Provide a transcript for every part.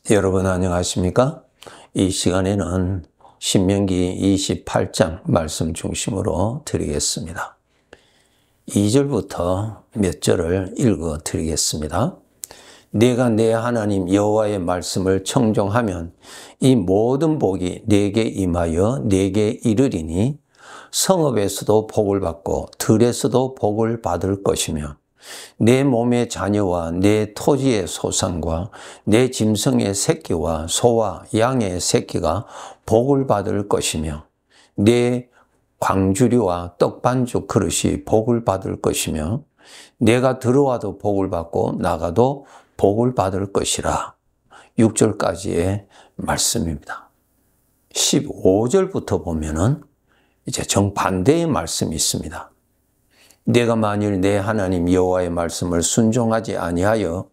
여러분 안녕하십니까? 이 시간에는 신명기 28장 말씀 중심으로 드리겠습니다. 2절부터 몇 절을 읽어 드리겠습니다. 내가 내 하나님 여호와의 말씀을 청종하면 이 모든 복이 내게 임하여 내게 이르리니 성읍에서도 복을 받고 들에서도 복을 받을 것이며 내 몸의 자녀와 내 토지의 소산과 내 짐승의 새끼와 소와 양의 새끼가 복을 받을 것이며 내 광주리와 떡반죽 그릇이 복을 받을 것이며 내가 들어와도 복을 받고 나가도 복을 받을 것이라. 6절까지의 말씀입니다. 15절부터 보면은 이제 정반대의 말씀이 있습니다. 내가 만일 내 하나님 여호와의 말씀을 순종하지 아니하여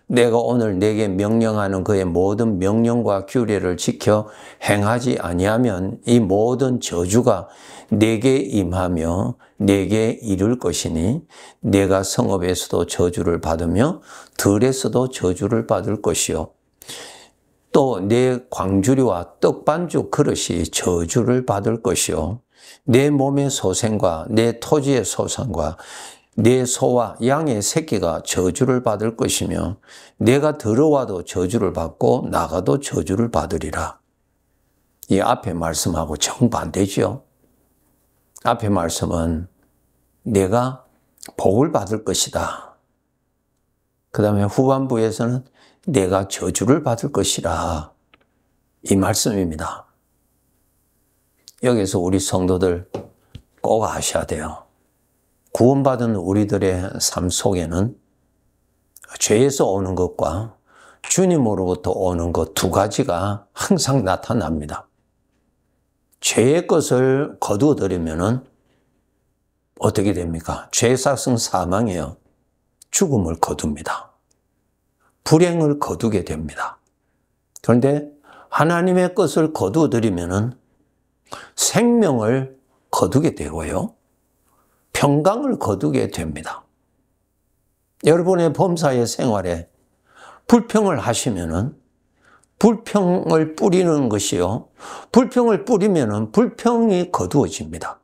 내가 오늘 내게 명령하는 그의 모든 명령과 규례를 지켜 행하지 아니하면 이 모든 저주가 내게 임하며 내게 이를 것이니 내가 성읍에서도 저주를 받으며 들에서도 저주를 받을 것이요 또 내 광주리와 떡반죽 그릇이 저주를 받을 것이요 내 몸의 소생과 내 토지의 소산과 내 소와 양의 새끼가 저주를 받을 것이며 내가 들어와도 저주를 받고 나가도 저주를 받으리라. 이 앞에 말씀하고 정반대죠. 앞에 말씀은 내가 복을 받을 것이다. 그 다음에 후반부에서는 내가 저주를 받을 것이라. 이 말씀입니다. 여기서 우리 성도들 꼭 아셔야 돼요. 구원받은 우리들의 삶 속에는 죄에서 오는 것과 주님으로부터 오는 것 두 가지가 항상 나타납니다. 죄의 것을 거두어들이면 어떻게 됩니까? 죄의 삭은 사망이에요. 죽음을 거둡니다. 불행을 거두게 됩니다. 그런데 하나님의 것을 거두어들이면 생명을 거두게 되고요. 평강을 거두게 됩니다. 여러분의 범사의 생활에 불평을 하시면은 불평을 뿌리는 것이요. 불평을 뿌리면은 불평이 거두어집니다.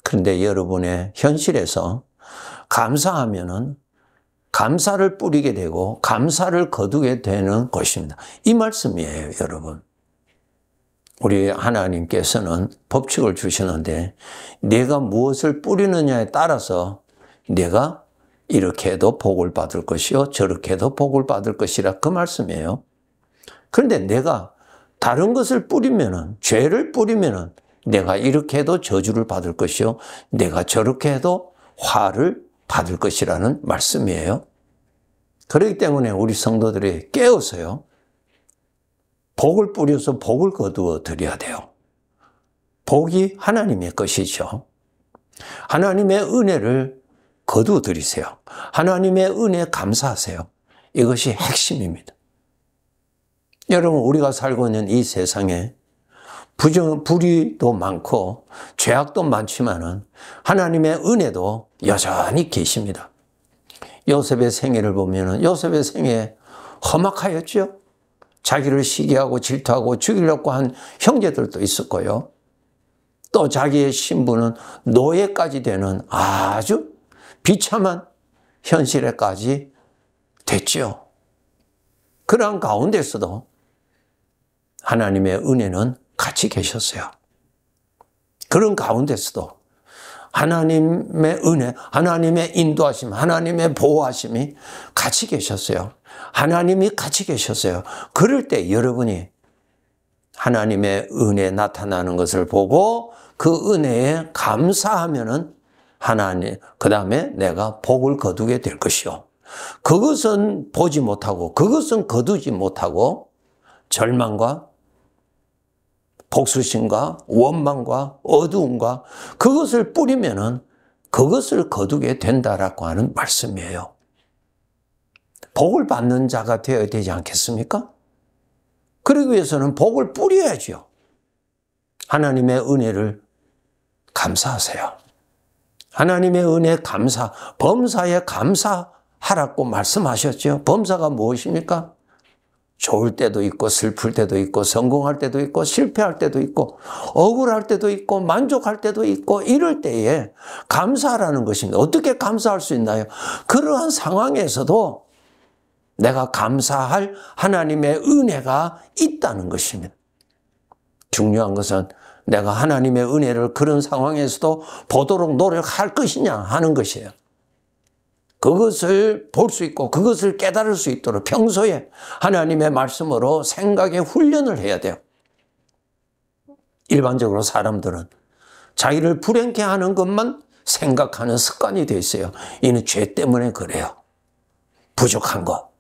그런데 여러분의 현실에서 감사하면은 감사를 뿌리게 되고 감사를 거두게 되는 것입니다. 이 말씀이에요, 여러분. 우리 하나님께서는 법칙을 주시는데 내가 무엇을 뿌리느냐에 따라서 내가 이렇게 해도 복을 받을 것이요 저렇게 해도 복을 받을 것이라 그 말씀이에요. 그런데 내가 다른 것을 뿌리면은 죄를 뿌리면은 내가 이렇게 해도 저주를 받을 것이요 내가 저렇게 해도 화를 받을 것이라는 말씀이에요. 그렇기 때문에 우리 성도들이 깨어서요. 복을 뿌려서 복을 거두어 드려야 돼요. 복이 하나님의 것이죠. 하나님의 은혜를 거두어 드리세요. 하나님의 은혜에 감사하세요. 이것이 핵심입니다. 여러분, 우리가 살고 있는 이 세상에 불의도 많고 죄악도 많지만은 하나님의 은혜도 여전히 계십니다. 요셉의 생애를 보면은 요셉의 생애 험악하였죠. 자기를 시기하고 질투하고 죽이려고 한 형제들도 있었고요. 또 자기의 신분은 노예까지 되는 아주 비참한 현실에까지 됐죠. 그러한 가운데서도 하나님의 은혜는 같이 계셨어요. 그런 가운데서도 하나님의 은혜, 하나님의 인도하심, 하나님의 보호하심이 같이 계셨어요. 하나님이 같이 계셨어요. 그럴 때 여러분이 하나님의 은혜 나타나는 것을 보고 그 은혜에 감사하면은 하나님, 그 다음에 내가 복을 거두게 될 것이요. 그것은 보지 못하고 그것은 거두지 못하고 절망과 복수심과 원망과 어두움과 그것을 뿌리면은 그것을 거두게 된다라고 하는 말씀이에요. 복을 받는 자가 되어야 되지 않겠습니까? 그러기 위해서는 복을 뿌려야죠. 하나님의 은혜를 감사하세요. 하나님의 은혜 감사, 범사에 감사하라고 말씀하셨죠. 범사가 무엇입니까? 좋을 때도 있고 슬플 때도 있고 성공할 때도 있고 실패할 때도 있고 억울할 때도 있고 만족할 때도 있고 이럴 때에 감사하라는 것입니다. 어떻게 감사할 수 있나요? 그러한 상황에서도 내가 감사할 하나님의 은혜가 있다는 것입니다. 중요한 것은 내가 하나님의 은혜를 그런 상황에서도 보도록 노력할 것이냐 하는 것이에요. 그것을 볼 수 있고 그것을 깨달을 수 있도록 평소에 하나님의 말씀으로 생각의 훈련을 해야 돼요. 일반적으로 사람들은 자기를 불행케 하는 것만 생각하는 습관이 되어 있어요. 이는 죄 때문에 그래요. 부족한 거,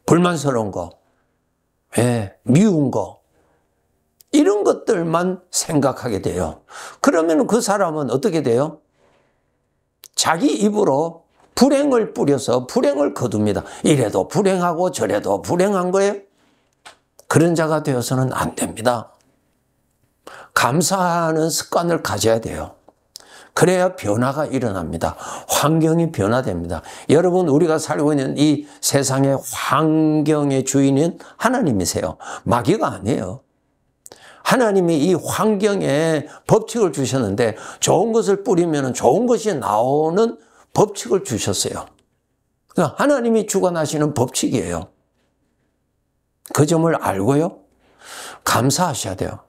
불만스러운 거, 미운 거, 이런 것들만 생각하게 돼요. 그러면 그 사람은 어떻게 돼요? 자기 입으로 불행을 뿌려서 불행을 거둡니다. 이래도 불행하고 저래도 불행한 거예요. 그런 자가 되어서는 안 됩니다. 감사하는 습관을 가져야 돼요. 그래야 변화가 일어납니다. 환경이 변화됩니다. 여러분, 우리가 살고 있는 이 세상의 환경의 주인은 하나님이세요. 마귀가 아니에요. 하나님이 이 환경에 법칙을 주셨는데 좋은 것을 뿌리면 좋은 것이 나오는 법칙을 주셨어요. 그러니까 하나님이 주관하시는 법칙이에요. 그 점을 알고요, 감사하셔야 돼요.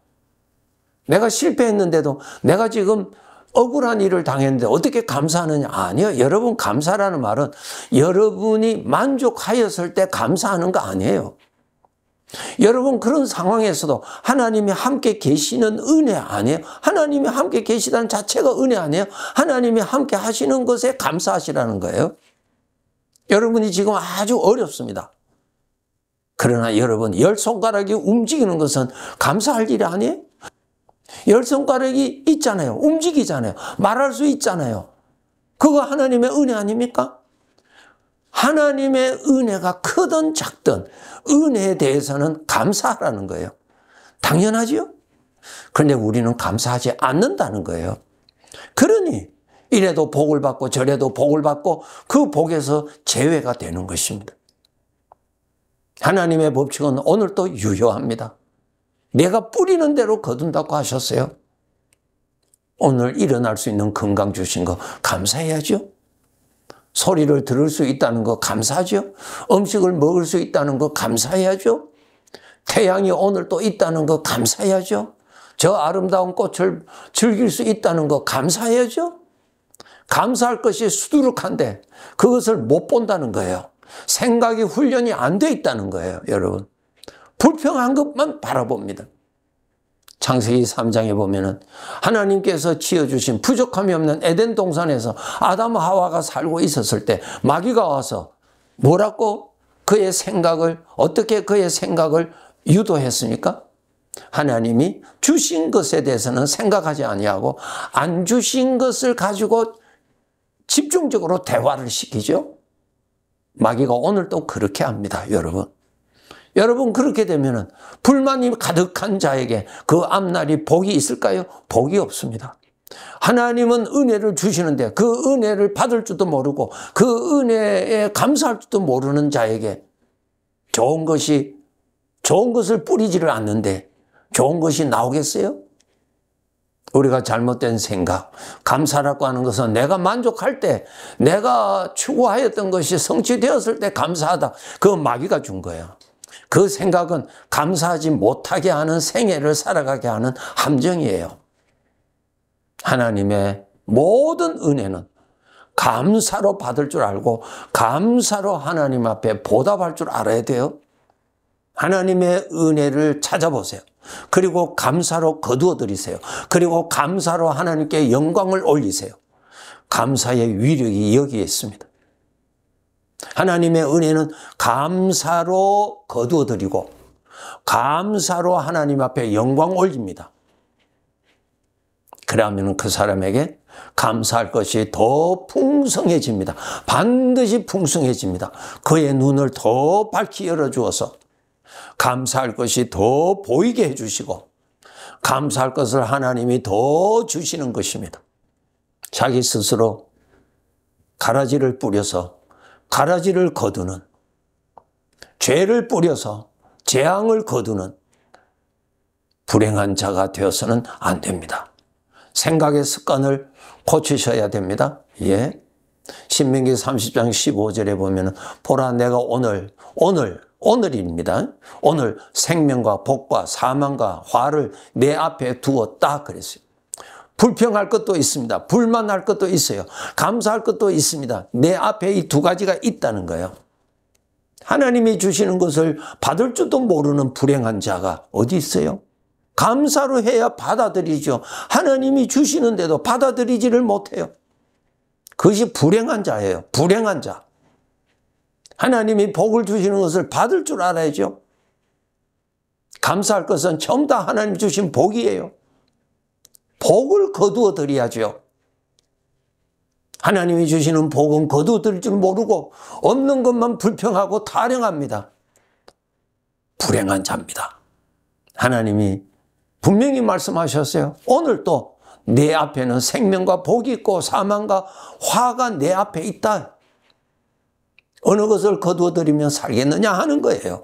내가 실패했는데도 내가 지금 억울한 일을 당했는데 어떻게 감사하느냐? 아니요. 여러분, 감사라는 말은 여러분이 만족하였을 때 감사하는 거 아니에요. 여러분, 그런 상황에서도 하나님이 함께 계시는 은혜 아니에요? 하나님이 함께 계시다는 자체가 은혜 아니에요? 하나님이 함께 하시는 것에 감사하시라는 거예요. 여러분이 지금 아주 어렵습니다. 그러나 여러분, 열 손가락이 움직이는 것은 감사할 일이 아니에요? 열 손가락이 있잖아요. 움직이잖아요. 말할 수 있잖아요. 그거 하나님의 은혜 아닙니까? 하나님의 은혜가 크든 작든 은혜에 대해서는 감사하라는 거예요. 당연하지요? 그런데 우리는 감사하지 않는다는 거예요. 그러니 이래도 복을 받고 저래도 복을 받고 그 복에서 제외가 되는 것입니다. 하나님의 법칙은 오늘도 유효합니다. 내가 뿌리는 대로 거둔다고 하셨어요. 오늘 일어날 수 있는 건강 주신 거 감사해야죠. 소리를 들을 수 있다는 거 감사하죠. 음식을 먹을 수 있다는 거 감사해야죠. 태양이 오늘 또 있다는 거 감사해야죠. 저 아름다운 꽃을 즐길 수 있다는 거 감사해야죠. 감사할 것이 수두룩한데 그것을 못 본다는 거예요. 생각이 훈련이 안 돼 있다는 거예요, 여러분. 불평한 것만 바라봅니다. 창세기 3장에 보면은 하나님께서 지어주신 부족함이 없는 에덴 동산에서 아담 하와가 살고 있었을 때 마귀가 와서 뭐라고 어떻게 그의 생각을 유도했습니까? 하나님이 주신 것에 대해서는 생각하지 아니하고 안 주신 것을 가지고 집중적으로 대화를 시키죠. 마귀가 오늘도 그렇게 합니다, 여러분. 여러분, 그렇게 되면은 불만이 가득한 자에게 그 앞날이 복이 있을까요? 복이 없습니다. 하나님은 은혜를 주시는데 그 은혜를 받을 줄도 모르고 그 은혜에 감사할 줄도 모르는 자에게 좋은 것을 뿌리지를 않는데 좋은 것이 나오겠어요? 우리가 잘못된 생각, 감사라고 하는 것은 내가 만족할 때, 내가 추구하였던 것이 성취되었을 때 감사하다. 그거 마귀가 준 거예요. 그 생각은 감사하지 못하게 하는 생애를 살아가게 하는 함정이에요. 하나님의 모든 은혜는 감사로 받을 줄 알고 감사로 하나님 앞에 보답할 줄 알아야 돼요. 하나님의 은혜를 찾아보세요. 그리고 감사로 거두어 드리세요. 그리고 감사로 하나님께 영광을 올리세요. 감사의 위력이 여기에 있습니다. 하나님의 은혜는 감사로 거두어 드리고 감사로 하나님 앞에 영광 올립니다. 그러면 그 사람에게 감사할 것이 더 풍성해집니다. 반드시 풍성해집니다. 그의 눈을 더 밝히 열어주어서 감사할 것이 더 보이게 해주시고 감사할 것을 하나님이 더 주시는 것입니다. 자기 스스로 가라지를 뿌려서 가라지를 거두는, 죄를 뿌려서 재앙을 거두는 불행한 자가 되어서는 안 됩니다. 생각의 습관을 고치셔야 됩니다. 예. 신명기 30장 15절에 보면 보라 내가 오늘입니다. 오늘 생명과 복과 사망과 화를 내 앞에 두었다 그랬어요. 불평할 것도 있습니다. 불만할 것도 있어요. 감사할 것도 있습니다. 내 앞에 이 두 가지가 있다는 거예요. 하나님이 주시는 것을 받을 줄도 모르는 불행한 자가 어디 있어요? 감사로 해야 받아들이죠. 하나님이 주시는데도 받아들이지를 못해요. 그것이 불행한 자예요. 불행한 자. 하나님이 복을 주시는 것을 받을 줄 알아야죠. 감사할 것은 전부 다 하나님 주신 복이에요. 복을 거두어 드려야죠. 하나님이 주시는 복은 거두어 드릴 줄 모르고 없는 것만 불평하고 타령합니다. 불행한 자입니다. 하나님이 분명히 말씀하셨어요. 오늘 또 내 앞에는 생명과 복이 있고 사망과 화가 내 앞에 있다. 어느 것을 거두어 드리면 살겠느냐 하는 거예요.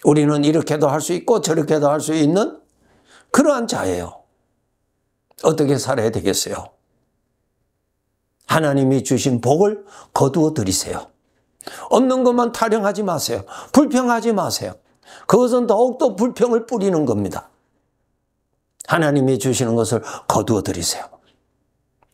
우리는 이렇게도 할 수 있고 저렇게도 할 수 있는 그러한 자예요. 어떻게 살아야 되겠어요? 하나님이 주신 복을 거두어 드리세요. 없는 것만 타령하지 마세요. 불평하지 마세요. 그것은 더욱더 불평을 뿌리는 겁니다. 하나님이 주시는 것을 거두어 드리세요.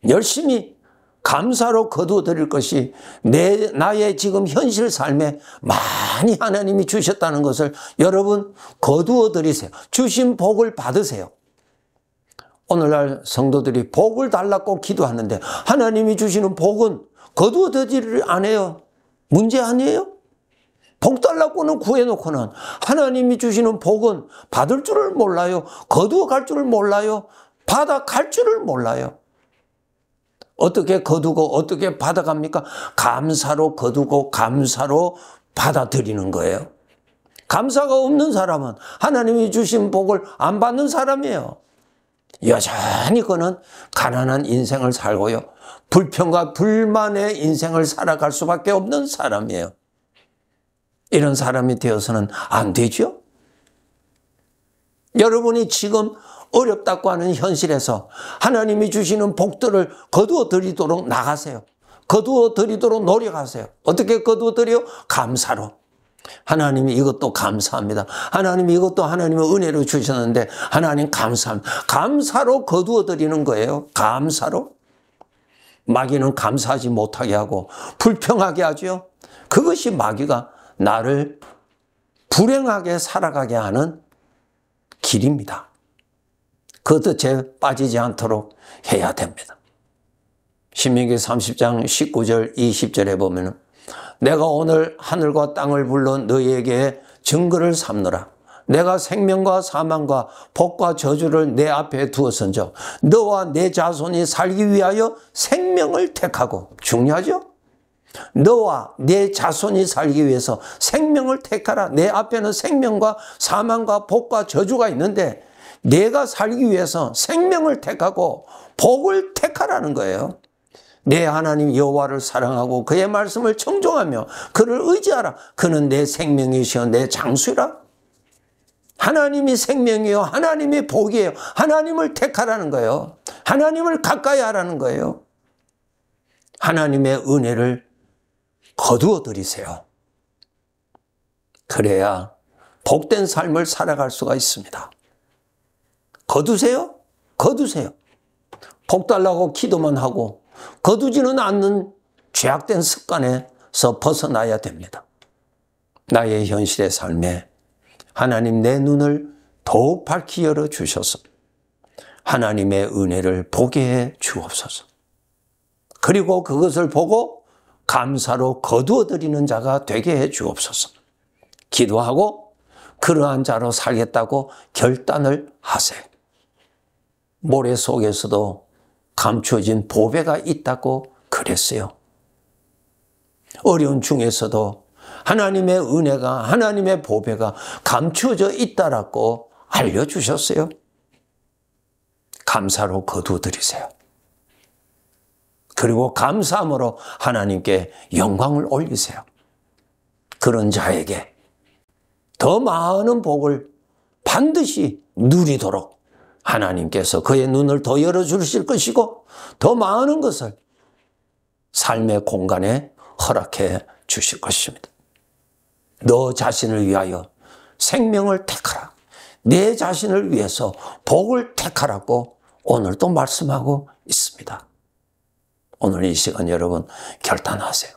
열심히 감사로 거두어 드릴 것이 나의 지금 현실 삶에 많이 하나님이 주셨다는 것을 여러분 거두어 드리세요. 주신 복을 받으세요. 오늘날 성도들이 복을 달라고 기도하는데 하나님이 주시는 복은 거두어 드리를 안 해요. 문제 아니에요? 복 달라고는 구해놓고는 하나님이 주시는 복은 받을 줄을 몰라요. 거두어 갈 줄을 몰라요. 받아갈 줄을 몰라요. 어떻게 거두고 어떻게 받아갑니까? 감사로 거두고 감사로 받아들이는 거예요. 감사가 없는 사람은 하나님이 주신 복을 안 받는 사람이에요. 여전히 그는 가난한 인생을 살고요. 불평과 불만의 인생을 살아갈 수밖에 없는 사람이에요. 이런 사람이 되어서는 안 되죠. 여러분이 지금 어렵다고 하는 현실에서 하나님이 주시는 복들을 거두어 드리도록 나가세요. 거두어 드리도록 노력하세요. 어떻게 거두어 드려요? 감사로. 하나님이 이것도 감사합니다. 하나님이 이것도 하나님의 은혜로 주셨는데 하나님 감사합니다. 감사로 거두어 드리는 거예요. 감사로. 마귀는 감사하지 못하게 하고 불평하게 하죠. 그것이 마귀가 나를 불행하게 살아가게 하는 길입니다. 그 뜻에 빠지지 않도록 해야 됩니다. 신명기 30장 19절 20절에 보면 내가 오늘 하늘과 땅을 불러 너희에게 증거를 삼노라. 내가 생명과 사망과 복과 저주를 내 앞에 두었은즉 너와 내 자손이 살기 위하여 생명을 택하고 중요하죠? 너와 내 자손이 살기 위해서 생명을 택하라. 내 앞에는 생명과 사망과 복과 저주가 있는데 내가 살기 위해서 생명을 택하고 복을 택하라는 거예요. 내 하나님 여호와를 사랑하고 그의 말씀을 청종하며 그를 의지하라. 그는 내 생명이시여 내 장수라. 하나님이 생명이요 하나님이 복이에요. 하나님을 택하라는 거예요. 하나님을 가까이 하라는 거예요. 하나님의 은혜를 거두어 드리세요. 그래야 복된 삶을 살아갈 수가 있습니다. 거두세요? 거두세요. 복 달라고 기도만 하고 거두지는 않는 죄악된 습관에서 벗어나야 됩니다. 나의 현실의 삶에 하나님 내 눈을 더욱 밝히 열어주셔서 하나님의 은혜를 보게 해 주옵소서. 그리고 그것을 보고 감사로 거두어 드리는 자가 되게 해 주옵소서. 기도하고 그러한 자로 살겠다고 결단을 하세요. 모래 속에서도 감추어진 보배가 있다고 그랬어요. 어려운 중에서도 하나님의 은혜가 하나님의 보배가 감추어져 있다라고 알려주셨어요. 감사로 거두어 드리세요. 그리고 감사함으로 하나님께 영광을 올리세요. 그런 자에게 더 많은 복을 반드시 누리도록 하나님께서 그의 눈을 더 열어주실 것이고 더 많은 것을 삶의 공간에 허락해 주실 것입니다. 너 자신을 위하여 생명을 택하라. 내 자신을 위해서 복을 택하라고 오늘 또 말씀하고 있습니다. 오늘 이 시간 여러분 결단하세요.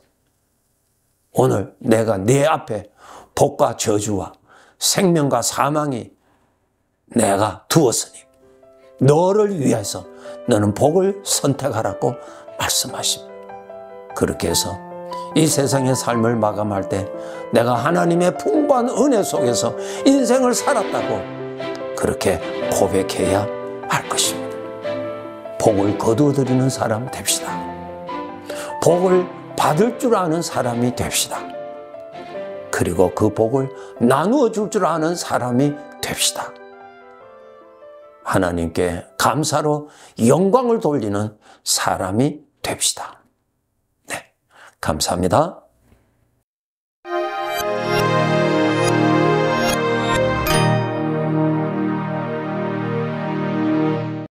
오늘 내가 내 앞에 복과 저주와 생명과 사망이 내가 두었으니 너를 위해서 너는 복을 선택하라고 말씀하십니다. 그렇게 해서 이 세상의 삶을 마감할 때 내가 하나님의 풍부한 은혜 속에서 인생을 살았다고 그렇게 고백해야 할 것입니다. 복을 거두어드리는 사람 됩시다. 복을 받을 줄 아는 사람이 됩시다. 그리고 그 복을 나누어 줄 줄 아는 사람이 됩시다. 하나님께 감사로 영광을 돌리는 사람이 됩시다. 네, 감사합니다.